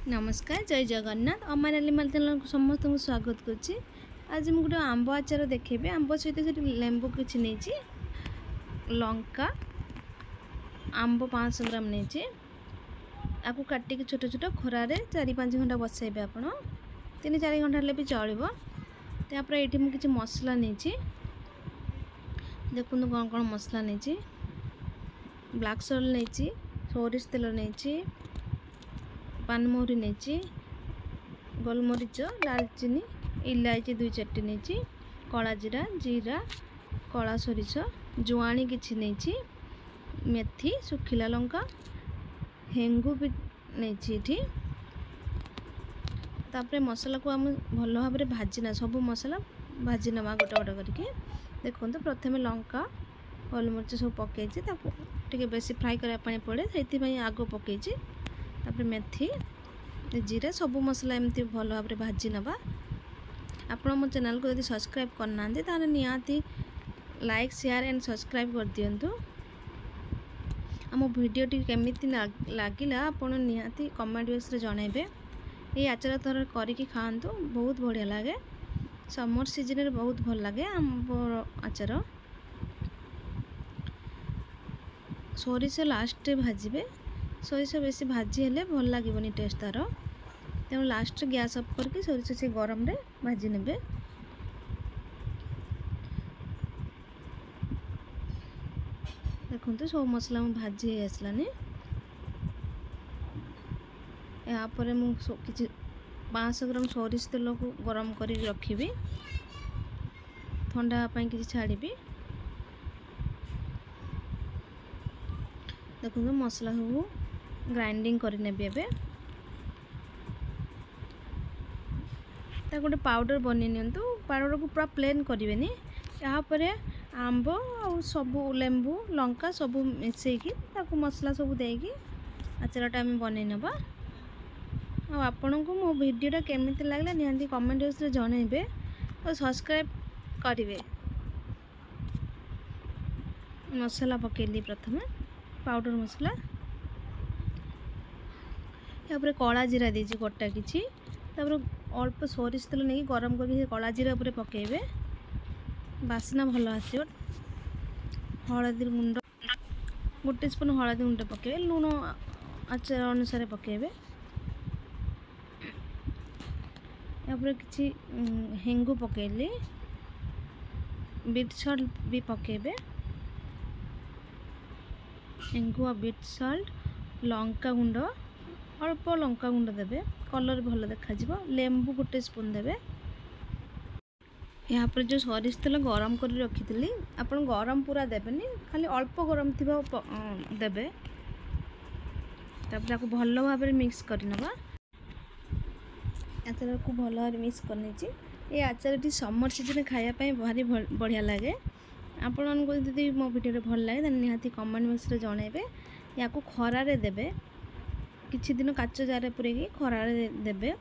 नमस्कार जय जगन्नाथ अमर एलिमाल चैनल को समस्त को स्वागत करुच्ची। आज मुझे गोटे आंब आचार देखेबे। आंब सहित लेंबू किसी नहीं, लंका आंब 500 ग्राम नहीं, आपको काटिक छोट छोट खरारे 4-5 घंटा बसैबे। आप 3-4 घंटा भी चलो। तापर ये मुझे किसी मसला नहीं, देखो कौन कौन मसला नहीं। ब्लैक सॉल्ट नहीं, सोरिष तेल नहीं, पानमहुरी नहीं, गोलमरीच, दालचीनी, इलायची 2 चट्टी नहीं, कला जीरा, जीरा, कला सोरिष, जुआणी किसी नहीं, मेथी, सुखिला लंका, हेंगू भी नहीं। तापर मसला को आम भल भाव में भाजना, सब मसला भाजी नवा गोटे गोटे करके। देखो प्रथम लंका गोलमरीच सब पकई टे बेसी फ्राए करने पड़े, से आग पकई। तापर मेथी, जीरा, सब मसला एमती भल भाव में भाजी नवा। आपण मो चैनल को यदि सब्सक्राइब करना ताने निहाती लाइक शेयर एंड सब्सक्राइब कर दियंतु। आम वीडियोटी केमिति लागिला आपण निहाती कमेंट बॉक्स रे जणाइबे। ये आचार थोड़ा करके खातु, बहुत बढ़िया लगे। समर सीजन रे बहुत भल लगे आंब आचार। सोरिष लास्ट भाजबे, सोरिष बेसी भाजी हेले भल लगे टेस्ट तार। तेणु लास्ट गैस ऑफ करके सोरिष से गरम रे भाजी नेबे। देखो सब मसला भाजी आसलानी। यापर मुझे 500 ग्राम सोरिष तेल को गरम कर रखी, ठंडा कि छाड़ी। देखो मसला सब ग्राइंडिंग करने गोटे पाउडर बन नियंतु। पाउडर को पूरा प्लेन करें। यापर आंब आ सबू लेंबू लंका सब मिसेकी मसला सब देकी आचारटा आम बन नवा। आपण को मो वीडियोटा केमिति लागला निहांती कमेंट बॉक्स रे जणाइबे और सब्सक्राइब करेंगे। मसला पकेली प्रथम पाउडर मसला, यापर कला जीरा दीजिए गोटा किछि। तापर अल्प सोरिष तेल नहीं गरम करके कला जीरा उपर पकेबे, बास्ना भल आसो। हलदी गुंड 1 स्पून हलदी गुंड पकेबे, लुण आचार अनुसार पकेबे। यापर किछि हेंगू पकेली, बीट सॉल्ट भी पकेबे। हेंगू और बीट सॉल्ट, लंका गुंड अल्प लंका गुंड देबे, कलर भल देखा। लेंबू 1 स्पून देबे। यहाँ पर जो सोरिष तेल गरम कर रखी थी, आप गरम पूरा देवेनि, खाली अल्प गरम थी देबे। तापर भल भाव में मिक्स करनवा। आचार को भल भाव मिक्स करनी। ये आचार समर सीजन खायापी भारी बढ़िया लगे। आपण को यदि मो वीडियो भल लगे निहाती कमेंट बॉक्स रे जणाइबे। या को खरारे देबे, किछि दिन काच जार पुरेकी खरारे देबे।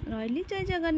रहिली जय जगन्नाथ।